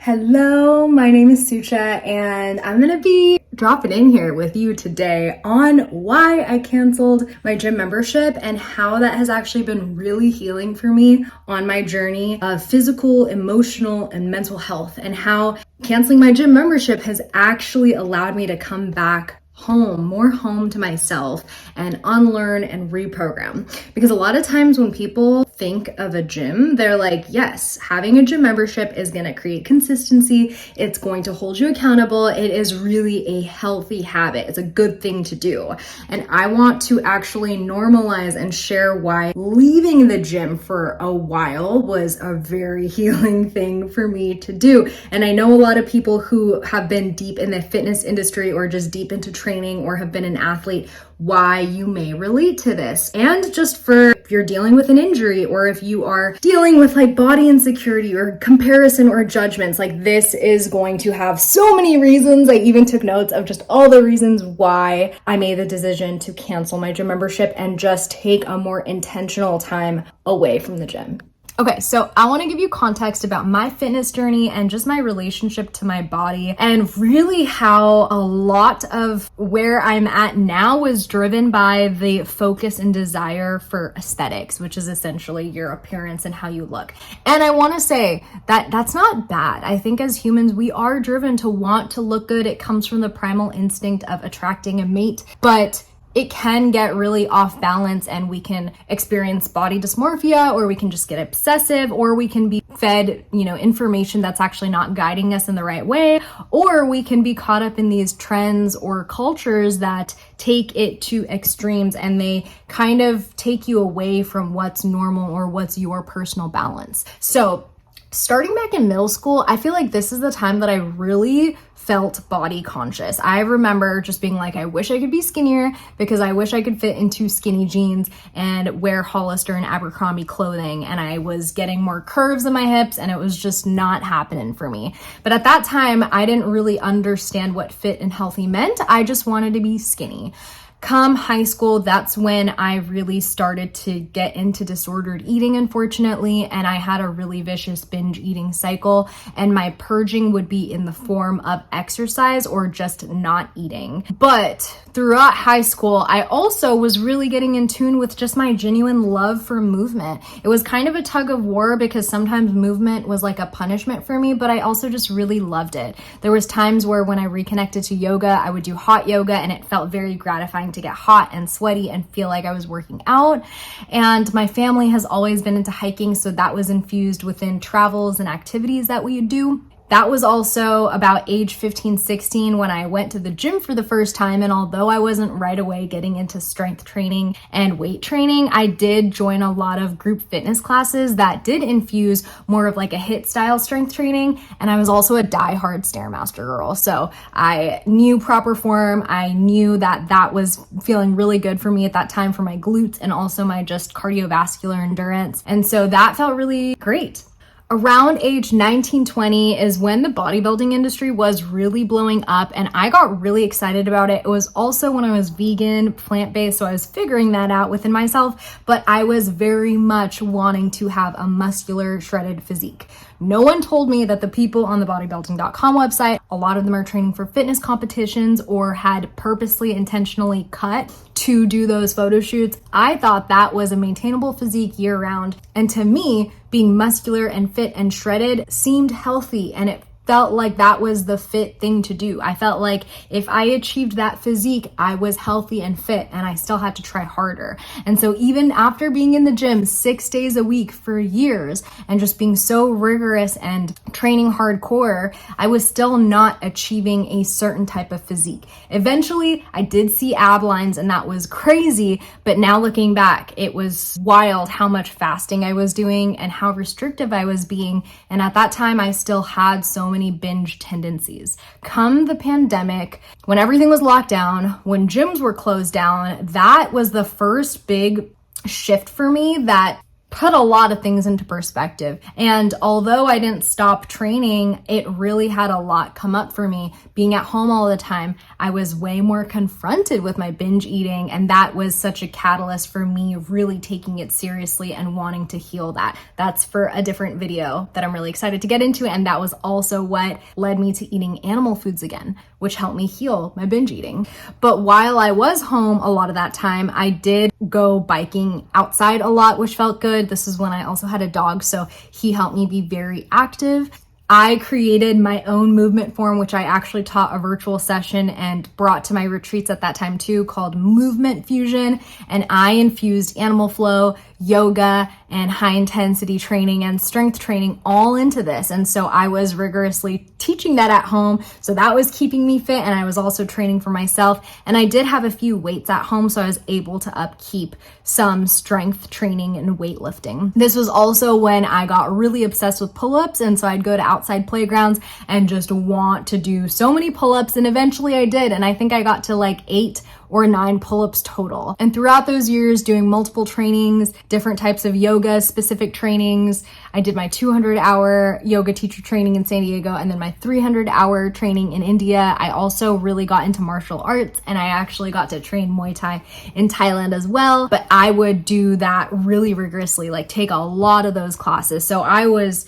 Hello, my name is Sucha, and I'm gonna be dropping in here with you today on why I canceled my gym membership and how that has actually been really healing for me on my journey of physical, emotional, and mental health, and how canceling my gym membership has actually allowed me to come back more home to myself and unlearn and reprogram. Because a lot of times when people think of a gym, they're like, yes, having a gym membership is going to create consistency. It's going to hold you accountable. It is really a healthy habit. It's a good thing to do. And I want to actually normalize and share why leaving the gym for a while was a very healing thing for me to do. And I know a lot of people who have been deep in the fitness industry or just deep into training or have been an athlete, why you may relate to this. And just for if you're dealing with an injury or if you are dealing with like body insecurity or comparison or judgments, like this is going to have so many reasons. I even took notes of just all the reasons why I made the decision to cancel my gym membership and just take a more intentional time away from the gym. Okay, so I want to give you context about my fitness journey and just my relationship to my body, and really how a lot of where I'm at now was driven by the focus and desire for aesthetics, which is essentially your appearance and how you look. And I want to say that that's not bad. I think as humans, we are driven to want to look good. It comes from the primal instinct of attracting a mate, but it can get really off balance and we can experience body dysmorphia, or we can just get obsessive, or we can be fed, information that's actually not guiding us in the right way, or we can be caught up in these trends or cultures that take it to extremes and they kind of take you away from what's normal or what's your personal balance. So starting back in middle school, I feel like this is the time that I really felt body conscious. I remember just being like, I wish I could be skinnier because I wish I could fit into skinny jeans and wear Hollister and Abercrombie clothing. And I was getting more curves in my hips and it was just not happening for me. But at that time, I didn't really understand what fit and healthy meant. I just wanted to be skinny. Come high school, that's when I really started to get into disordered eating, unfortunately, and I had a really vicious binge eating cycle, and my purging would be in the form of exercise or just not eating. But throughout high school, I also was really getting in tune with just my genuine love for movement. It was kind of a tug of war because sometimes movement was like a punishment for me, but I also just really loved it. There was times where when I reconnected to yoga, I would do hot yoga and it felt very gratifying to get hot and sweaty and feel like I was working out. And my family has always been into hiking, so that was infused within travels and activities that we would do. That was also about age 15, 16 when I went to the gym for the first time. And although I wasn't right away getting into strength training and weight training, I did join a lot of group fitness classes that did infuse more of like a HIIT style strength training. And I was also a diehard Stairmaster girl. So I knew proper form. I knew that that was feeling really good for me at that time for my glutes and also my just cardiovascular endurance. And so that felt really great. Around age 19, 20 is when the bodybuilding industry was really blowing up and I got really excited about it. It was also when I was vegan, plant-based, so I was figuring that out within myself, but I was very much wanting to have a muscular, shredded physique. No one told me that the people on the bodybuilding.com website, a lot of them are training for fitness competitions or had purposely, intentionally cut to do those photo shoots. I thought that was a maintainable physique year round. And to me, being muscular and fit and shredded seemed healthy, and it felt like that was the fit thing to do. I felt like if I achieved that physique, I was healthy and fit, and I still had to try harder. And so even after being in the gym 6 days a week for years and just being so rigorous and training hardcore, I was still not achieving a certain type of physique. Eventually, I did see ab lines and that was crazy, but now looking back, it was wild how much fasting I was doing and how restrictive I was being. And at that time, I still had so many binge tendencies. Come the pandemic, when everything was locked down, when gyms were closed down, that was the first big shift for me that put a lot of things into perspective. And although I didn't stop training, it really had a lot come up for me. Being at home all the time, I was way more confronted with my binge eating, and that was such a catalyst for me really taking it seriously and wanting to heal that. That's for a different video that I'm really excited to get into, and that was also what led me to eating animal foods again, which helped me heal my binge eating. But while I was home a lot of that time, I did go biking outside a lot, which felt good. This is when I also had a dog, so he helped me be very active. I created my own movement form, which I actually taught a virtual session and brought to my retreats at that time too, called Movement Fusion. And I infused animal flow, yoga, and high intensity training and strength training all into this. And so I was rigorously teaching that at home. So that was keeping me fit. And I was also training for myself. And I did have a few weights at home, so I was able to upkeep some strength training and weightlifting. This was also when I got really obsessed with pull-ups. And so I'd go to outside playgrounds and just want to do so many pull-ups. And eventually I did. And I think I got to like 8 or 9 pull-ups total. And throughout those years, doing multiple trainings, different types of yoga specific trainings. I did my 200-hour yoga teacher training in San Diego and then my 300-hour training in India. I also really got into martial arts, and I actually got to train Muay Thai in Thailand as well. But I would do that really rigorously, like take a lot of those classes. So I was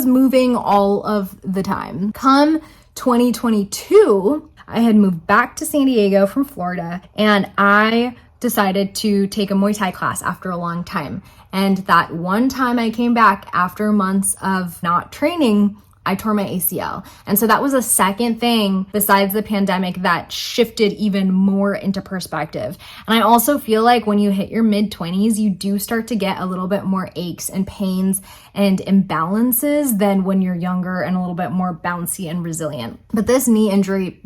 moving all of the time. Come 2022, I had moved back to San Diego from Florida, and I decided to take a Muay Thai class after a long time. And that one time I came back after months of not training, I tore my ACL. And so that was a second thing besides the pandemic that shifted even more into perspective. And I also feel like when you hit your mid-20s, you do start to get a little bit more aches and pains and imbalances than when you're younger and a little bit more bouncy and resilient. But this knee injury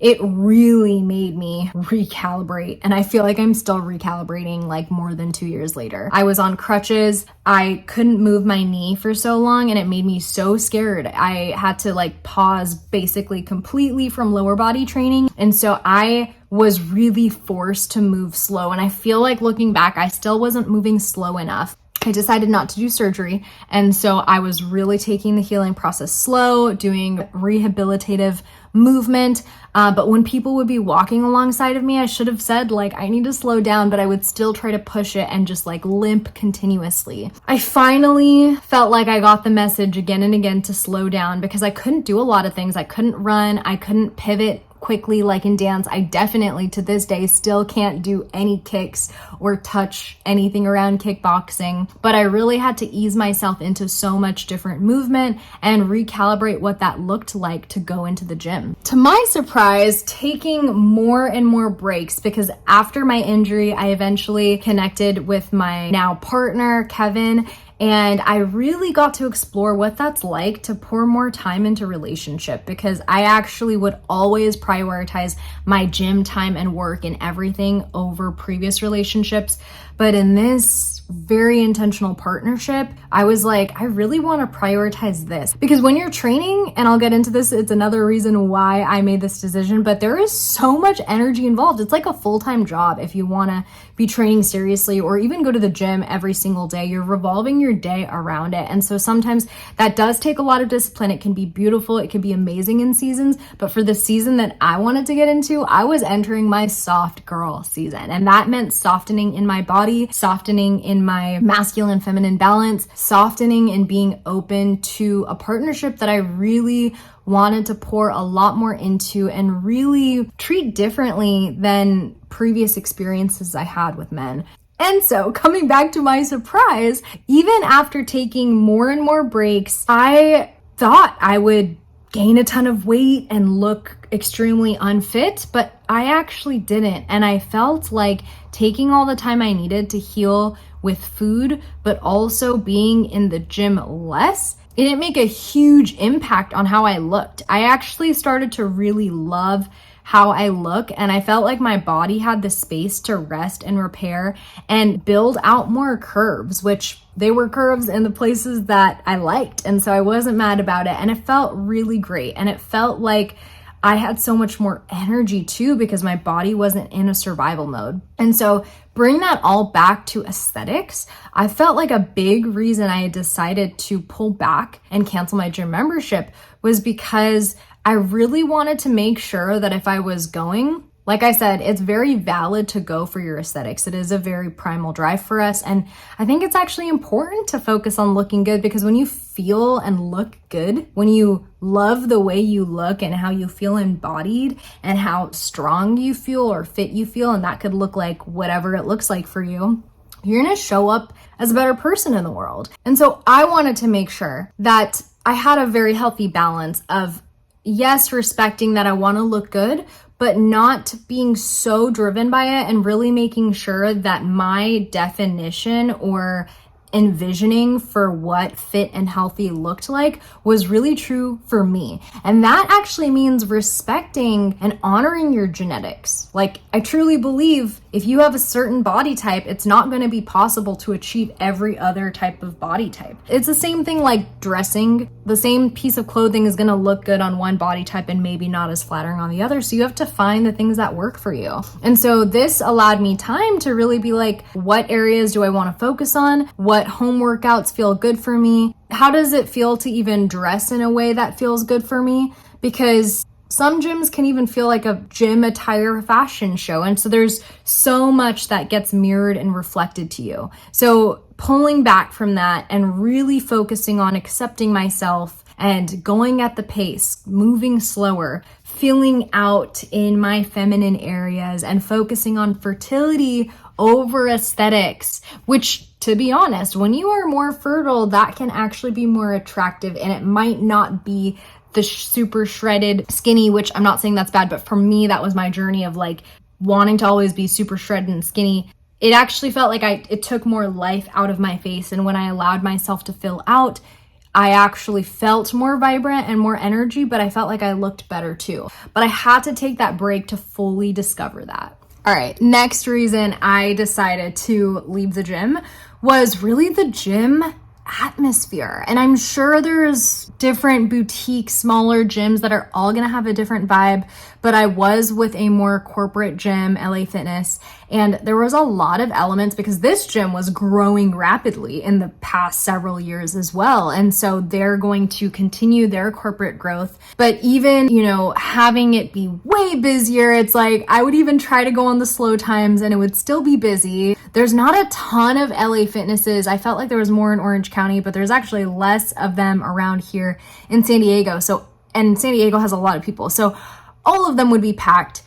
it really made me recalibrate. And I feel like I'm still recalibrating like more than 2 years later. I was on crutches. I couldn't move my knee for so long, and it made me so scared. I had to like pause basically completely from lower body training. And so I was really forced to move slow. And I feel like looking back, I still wasn't moving slow enough. I decided not to do surgery. And so I was really taking the healing process slow, doing rehabilitative movement. But when people would be walking alongside of me, I should have said like, I need to slow down, but I would still try to push it and just like limp continuously. I finally felt like I got the message again and again to slow down because I couldn't do a lot of things. I couldn't run. I couldn't pivot quickly like in dance. I definitely to this day still can't do any kicks or touch anything around kickboxing, but I really had to ease myself into so much different movement and recalibrate what that looked like to go into the gym. To my surprise, taking more and more breaks, because after my injury, I eventually connected with my now partner, Kevin, and I really got to explore what that's like to pour more time into relationship, because I actually would always prioritize my gym time and work and everything over previous relationships. But in this very intentional partnership, I was like, I really want to prioritize this, because when you're training, and I'll get into this, it's another reason why I made this decision, but there is so much energy involved. It's like a full-time job if you want to be training seriously or even go to the gym every single day. You're revolving your day around it. And so sometimes that does take a lot of discipline. It can be beautiful. It can be amazing in seasons. But for the season that I wanted to get into, I was entering my soft girl season. And that meant softening in my body, softening in my masculine feminine balance, softening and being open to a partnership that I really wanted to pour a lot more into and really treat differently than previous experiences I had with men. And so coming back to my surprise, even after taking more and more breaks, I thought I would gain a ton of weight and look extremely unfit, but I actually didn't. And I felt like taking all the time I needed to heal with food, but also being in the gym less, it didn't make a huge impact on how I looked. I actually started to really love how I look, and I felt like my body had the space to rest and repair and build out more curves, which they were curves in the places that I liked. And so I wasn't mad about it, and it felt really great. And it felt like I had so much more energy too, because my body wasn't in a survival mode. And so bring that all back to aesthetics, I felt like a big reason I decided to pull back and cancel my gym membership was because I really wanted to make sure that if I was going, like I said, it's very valid to go for your aesthetics. It is a very primal drive for us. And I think it's actually important to focus on looking good, because when you feel and look good, when you love the way you look and how you feel embodied and how strong you feel or fit you feel, and that could look like whatever it looks like for you, you're gonna show up as a better person in the world. And so I wanted to make sure that I had a very healthy balance of, yes, respecting that I wanna look good, but not being so driven by it, and really making sure that my definition or envisioning for what fit and healthy looked like was really true for me. And that actually means respecting and honoring your genetics. Like, I truly believe if you have a certain body type, it's not going to be possible to achieve every other type of body type. It's the same thing like dressing. The same piece of clothing is going to look good on one body type and maybe not as flattering on the other. So you have to find the things that work for you. And so this allowed me time to really be like, what areas do I want to focus on? What home workouts feel good for me? How does it feel to even dress in a way that feels good for me? Because some gyms can even feel like a gym attire fashion show. And so there's so much that gets mirrored and reflected to you. So pulling back from that and really focusing on accepting myself and going at the pace, moving slower, feeling out in my feminine areas, and focusing on fertility over aesthetics, which, to be honest, when you are more fertile, that can actually be more attractive, and it might not be the super shredded skinny, which I'm not saying that's bad, but for me, that was my journey of like wanting to always be super shredded and skinny. It actually felt like it took more life out of my face. And when I allowed myself to fill out, I actually felt more vibrant and more energy, but I felt like I looked better too. But I had to take that break to fully discover that. All right, next reason I decided to leave the gym was really the gym atmosphere. And I'm sure there's different boutique, smaller gyms that are all gonna have a different vibe, but I was with a more corporate gym, LA Fitness, and there was a lot of elements because this gym was growing rapidly in the past several years as well. And so they're going to continue their corporate growth. But even, having it be way busier, it's like I would even try to go on the slow times and it would still be busy. There's not a ton of LA Fitnesses. I felt like there was more in Orange County, but there's actually less of them around here in San Diego. And San Diego has a lot of people. So all of them would be packed.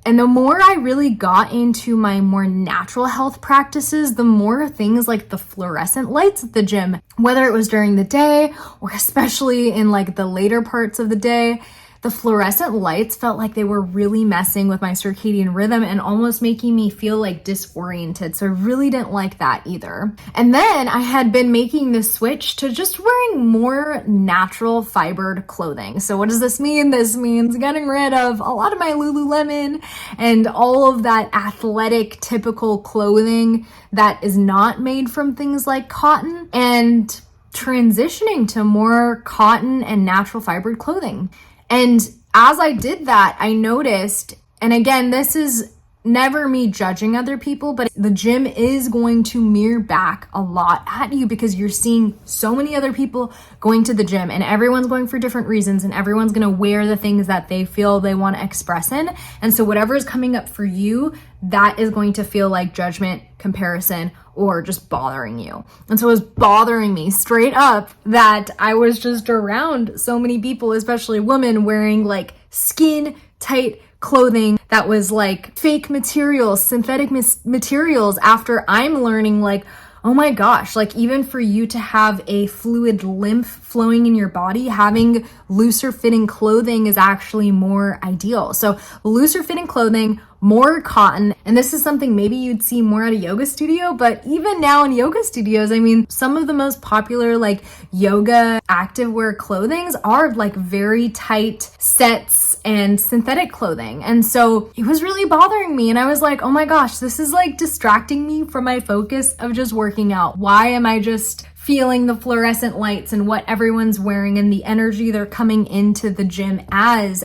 And the more I really got into my more natural health practices, the more things like the fluorescent lights at the gym, whether it was during the day or especially in like the later parts of the day, the fluorescent lights felt like they were really messing with my circadian rhythm and almost making me feel like disoriented. So I really didn't like that either. And then I had been making the switch to just wearing more natural fibered clothing. So what does this mean? This means getting rid of a lot of my Lululemon and all of that athletic typical clothing that is not made from things like cotton, and transitioning to more cotton and natural fibered clothing. And as I did that, I noticed, and again, this is never me judging other people, but the gym is going to mirror back a lot at you because you're seeing so many other people going to the gym, and everyone's going for different reasons, and everyone's going to wear the things that they feel they want to express in. And so whatever is coming up for you, that is going to feel like judgment, comparison, or just bothering you. And so it was bothering me straight up that I was just around so many people, especially women, wearing like skin tight clothing that was like fake materials, synthetic materials, after I'm learning like, oh my gosh, like even for you to have a fluid lymph flowing in your body, having looser fitting clothing is actually more ideal. So looser fitting clothing, more cotton, and this is something maybe you'd see more at a yoga studio, but even now in yoga studios, I mean, some of the most popular like yoga activewear clothings are like very tight sets and synthetic clothing. And so it was really bothering me, and I was like, oh my gosh, this is like distracting me from my focus of just working out. Why am I just feeling the fluorescent lights and what everyone's wearing and the energy they're coming into the gym as?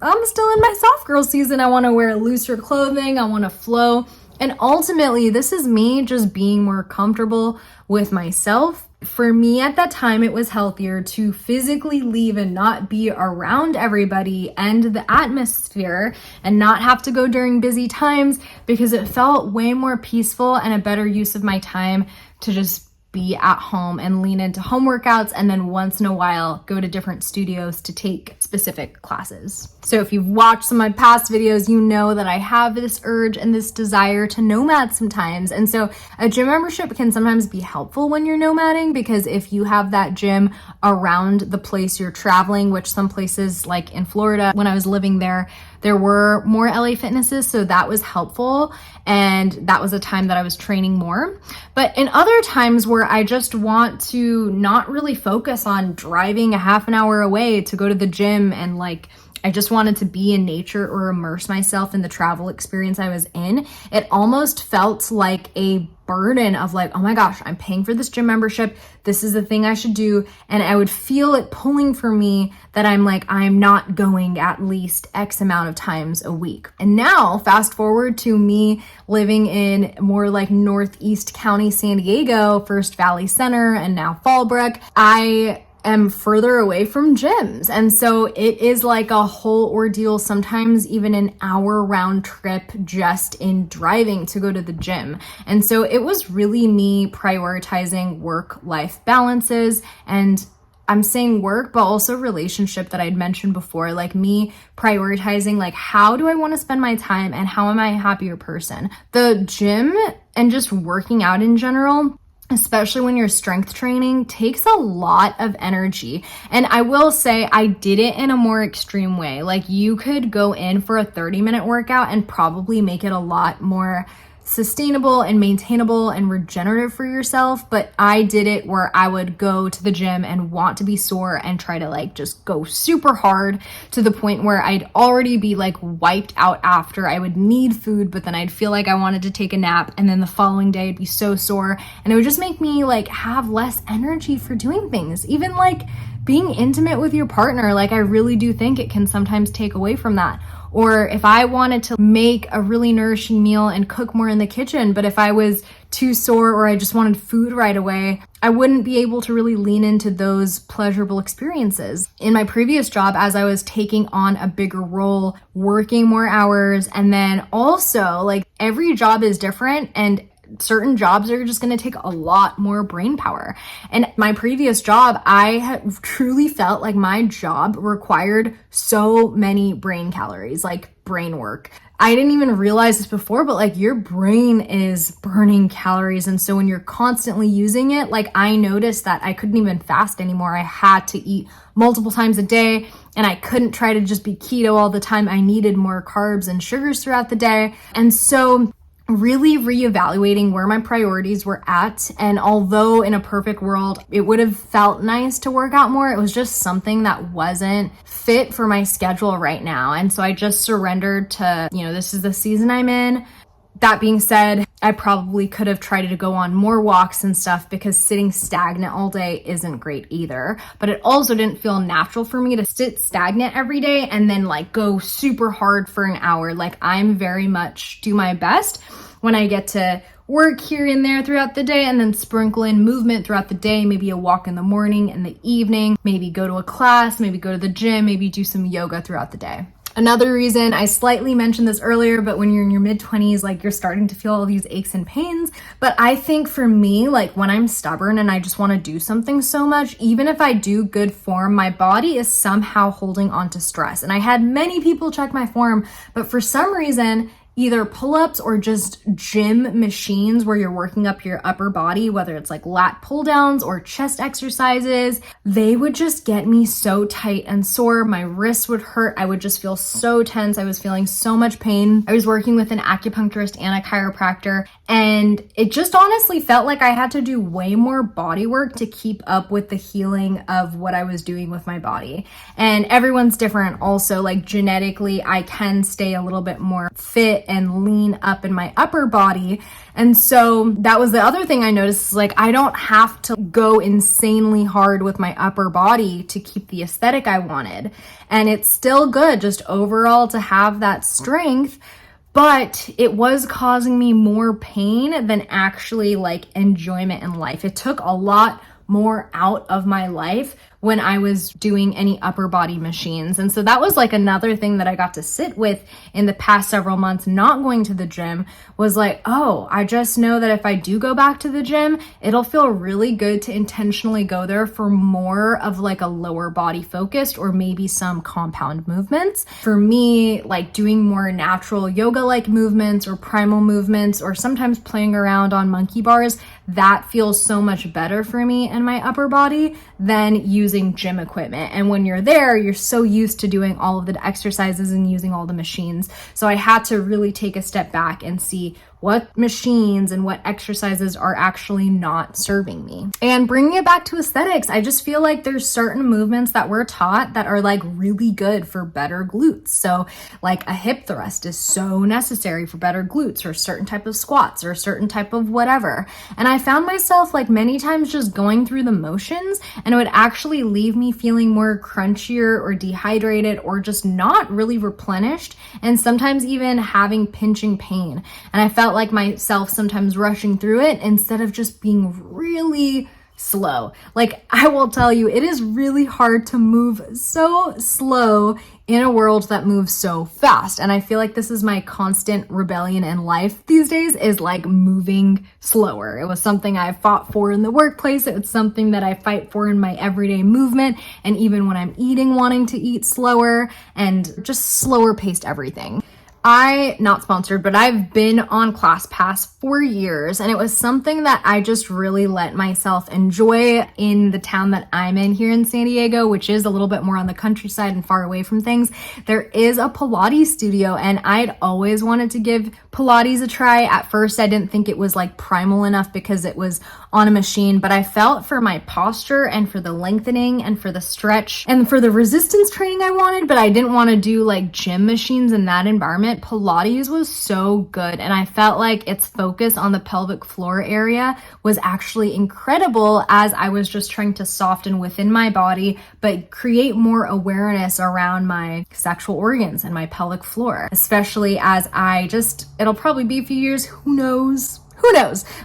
I'm still in my soft girl season. I want to wear looser clothing. I want to flow. And ultimately, this is me just being more comfortable with myself. For me at that time, it was healthier to physically leave and not be around everybody and the atmosphere and not have to go during busy times, because it felt way more peaceful and a better use of my time to just be at home and lean into home workouts, and then once in a while go to different studios to take specific classes. So if you've watched some of my past videos, you know that I have this urge and this desire to nomad sometimes. And so a gym membership can sometimes be helpful when you're nomading, because if you have that gym around the place you're traveling, which some places like in Florida, when I was living there were more LA Fitnesses, so that was helpful. And that was a time that I was training more. But in other times where I just want to not really focus on driving a half an hour away to go to the gym, and like I just wanted to be in nature or immerse myself in the travel experience I was in, it almost felt like a burden of like, oh my gosh, I'm paying for this gym membership. This is the thing I should do. And I would feel it pulling for me that I'm like, I'm not going at least X amount of times a week. And now fast forward to me living in more like Northeast County, San Diego, first Valley Center, and now Fallbrook. I am further away from gyms. And so it is like a whole ordeal, sometimes even an hour round trip just in driving to go to the gym. And so it was really me prioritizing work-life balances, and I'm saying work, but also relationship that I'd mentioned before, like me prioritizing like, how do I want to spend my time and how am I a happier person? The gym and just working out in general, especially when you're strength training, takes a lot of energy. And I will say I did it in a more extreme way. Like you could go in for a 30-minute workout and probably make it a lot more sustainable and maintainable and regenerative for yourself. But I did it where I would go to the gym and want to be sore and try to like just go super hard to the point where I'd already be like wiped out after. I would need food, but then I'd feel like I wanted to take a nap, and then the following day I'd be so sore, and it would just make me like have less energy for doing things. Even like being intimate with your partner, like I really do think it can sometimes take away from that. Or if I wanted to make a really nourishing meal and cook more in the kitchen, but if I was too sore or I just wanted food right away, I wouldn't be able to really lean into those pleasurable experiences. In my previous job, as I was taking on a bigger role, working more hours, and then also like every job is different, and certain jobs are just going to take a lot more brain power. And my previous job, I truly felt like my job required so many brain calories, like brain work. I didn't even realize this before, but like your brain is burning calories. And so when you're constantly using it, like I noticed that I couldn't even fast anymore. I had to eat multiple times a day, and I couldn't try to just be keto all the time. I needed more carbs and sugars throughout the day. And so really reevaluating where my priorities were at. And although in a perfect world, it would have felt nice to work out more, it was just something that wasn't fit for my schedule right now. And so I just surrendered to, this is the season I'm in. That being said, I probably could have tried to go on more walks and stuff, because sitting stagnant all day isn't great either. But it also didn't feel natural for me to sit stagnant every day and then like go super hard for an hour. Like I'm very much do my best when I get to work here and there throughout the day, and then sprinkle in movement throughout the day, maybe a walk in the morning and the evening, maybe go to a class, maybe go to the gym, maybe do some yoga throughout the day. Another reason, I slightly mentioned this earlier, but when you're in your mid-20s, like you're starting to feel all these aches and pains. But I think for me, like when I'm stubborn and I just want to do something so much, even if I do good form, my body is somehow holding on to stress. And I had many people check my form, but for some reason, either pull-ups or just gym machines where you're working up your upper body, whether it's like lat pull downs or chest exercises, they would just get me so tight and sore. My wrists would hurt. I would just feel so tense. I was feeling so much pain. I was working with an acupuncturist and a chiropractor, and it just honestly felt like I had to do way more body work to keep up with the healing of what I was doing with my body. And everyone's different also. Like genetically, I can stay a little bit more fit and lean up in my upper body. And so that was the other thing I noticed, is like I don't have to go insanely hard with my upper body to keep the aesthetic I wanted. And it's still good just overall to have that strength. but it was causing me more pain than actually like enjoyment in life. It took a lot more out of my life when I was doing any upper body machines. And so that was like another thing that I got to sit with in the past several months, not going to the gym, was like, oh, I just know that if I do go back to the gym, it'll feel really good to intentionally go there for more of like a lower body focused or maybe some compound movements. For me, like doing more natural yoga-like movements or primal movements, or sometimes playing around on monkey bars, that feels so much better for me and my upper body than using gym equipment. And when you're there, you're so used to doing all of the exercises and using all the machines. So I had to really take a step back and see what machines and what exercises are actually not serving me. And bringing it back to aesthetics, I just feel like there's certain movements that we're taught that are like really good for better glutes. So like a hip thrust is so necessary for better glutes, or a certain type of squats, or a certain type of whatever. And I found myself like many times just going through the motions, and it would actually leave me feeling more crunchier or dehydrated or just not really replenished, and sometimes even having pinching pain. And I felt like myself sometimes rushing through it instead of just being really slow. Like, I will tell you, it is really hard to move so slow in a world that moves so fast. And I feel like this is my constant rebellion in life these days, is like moving slower. It was something I fought for in the workplace. It's something that I fight for in my everyday movement. And even when I'm eating, wanting to eat slower and just slower paced everything. Not sponsored, but I've been on ClassPass for years, and it was something that I just really let myself enjoy in the town that I'm in here in San Diego, which is a little bit more on the countryside and far away from things. There is a Pilates studio, and I'd always wanted to give Pilates a try. At first, I didn't think it was like primal enough because it was on a machine, but I felt for my posture and for the lengthening and for the stretch and for the resistance training I wanted, but I didn't want to do like gym machines in that environment. Pilates was so good, and I felt like its focus on the pelvic floor area was actually incredible, as I was just trying to soften within my body but create more awareness around my sexual organs and my pelvic floor, especially as it'll probably be a few years, who knows,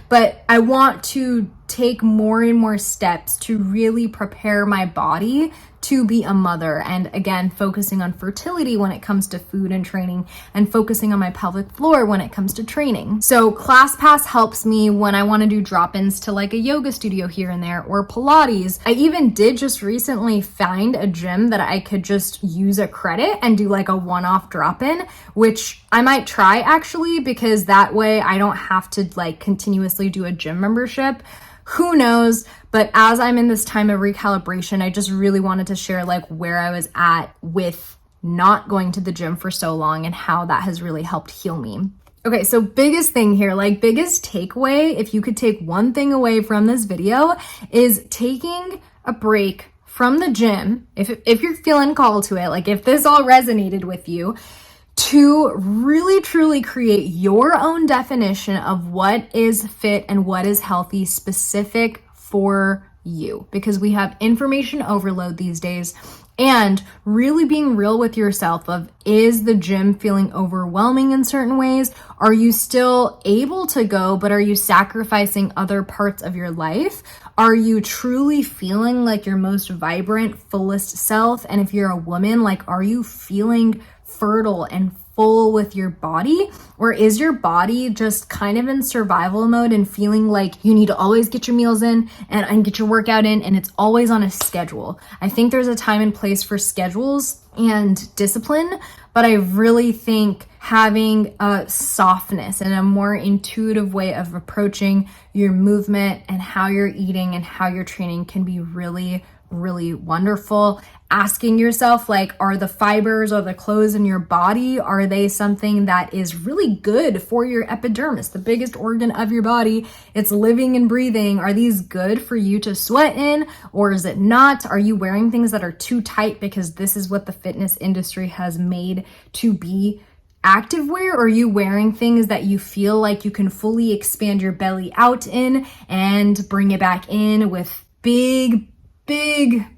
but I want to take more and more steps to really prepare my body to be a mother. And again, focusing on fertility when it comes to food and training, and focusing on my pelvic floor when it comes to training. So ClassPass helps me when I want to do drop-ins to like a yoga studio here and there, or Pilates. I even did just recently find a gym that I could just use a credit and do like a one-off drop-in, which I might try actually, because that way I don't have to like continuously do a gym membership. Who knows? But as I'm in this time of recalibration, I just really wanted to share like where I was at with not going to the gym for so long and how that has really helped heal me. Okay, so biggest thing here, like biggest takeaway, if you could take one thing away from this video, is taking a break from the gym, if you're feeling called to it, like if this all resonated with you, to really truly create your own definition of what is fit and what is healthy specific for you, because we have information overload these days. And really being real with yourself of, is the gym feeling overwhelming in certain ways? Are you still able to go, but are you sacrificing other parts of your life? Are you truly feeling like your most vibrant, fullest self? And if you're a woman, like, are you feeling fertile and full with your body? Or is your body just kind of in survival mode and feeling like you need to always get your meals in and get your workout in, and it's always on a schedule? I think there's a time and place for schedules and discipline, but I really think having a softness and a more intuitive way of approaching your movement and how you're eating and how you're training can be really, really wonderful. Asking yourself, like, are the fibers or the clothes in your body, are they something that is really good for your epidermis, the biggest organ of your body? It's living and breathing. Are these good for you to sweat in, or is it not? Are you wearing things that are too tight because this is what the fitness industry has made to be activewear? Or are you wearing things that you feel like you can fully expand your belly out in and bring it back in with big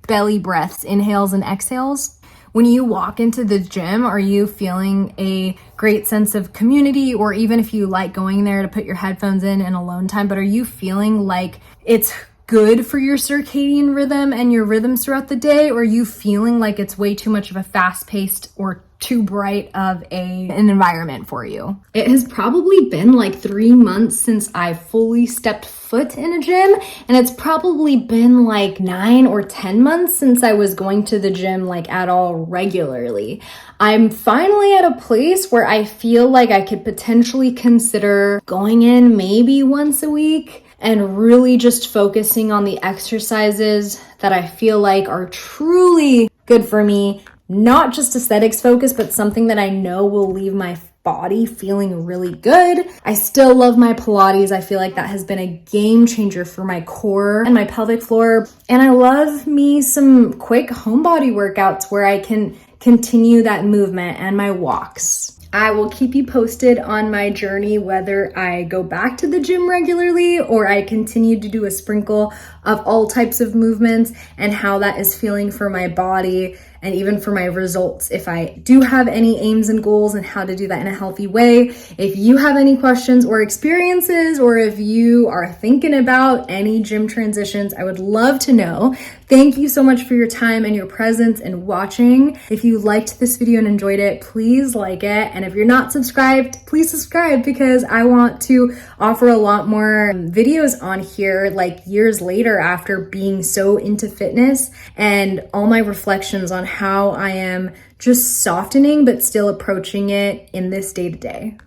belly breaths, inhales and exhales? When you walk into the gym, are you feeling a great sense of community, or even if you like going there to put your headphones in and alone time, but are you feeling like it's good for your circadian rhythm and your rhythms throughout the day, or are you feeling like it's way too much of a fast-paced or too bright of an environment for you? It has probably been like 3 months since I fully stepped foot in a gym, and it's probably been like 9 or 10 months since I was going to the gym like at all regularly. I'm finally at a place where I feel like I could potentially consider going in maybe once a week and really just focusing on the exercises that I feel like are truly good for me, not just aesthetics focused, but something that I know will leave my body feeling really good. I still love my Pilates. I feel like that has been a game changer for my core and my pelvic floor. And I love me some quick home body workouts where I can continue that movement and my walks. I will keep you posted on my journey, whether I go back to the gym regularly or I continue to do a sprinkle of all types of movements, and how that is feeling for my body and even for my results, if I do have any aims and goals, and how to do that in a healthy way. If you have any questions or experiences, or if you are thinking about any gym transitions, I would love to know. Thank you so much for your time and your presence and watching. If you liked this video and enjoyed it, please like it. And if you're not subscribed, please subscribe, because I want to offer a lot more videos on here like years later after being so into fitness, and all my reflections on how I am just softening but still approaching it in this day-to-day.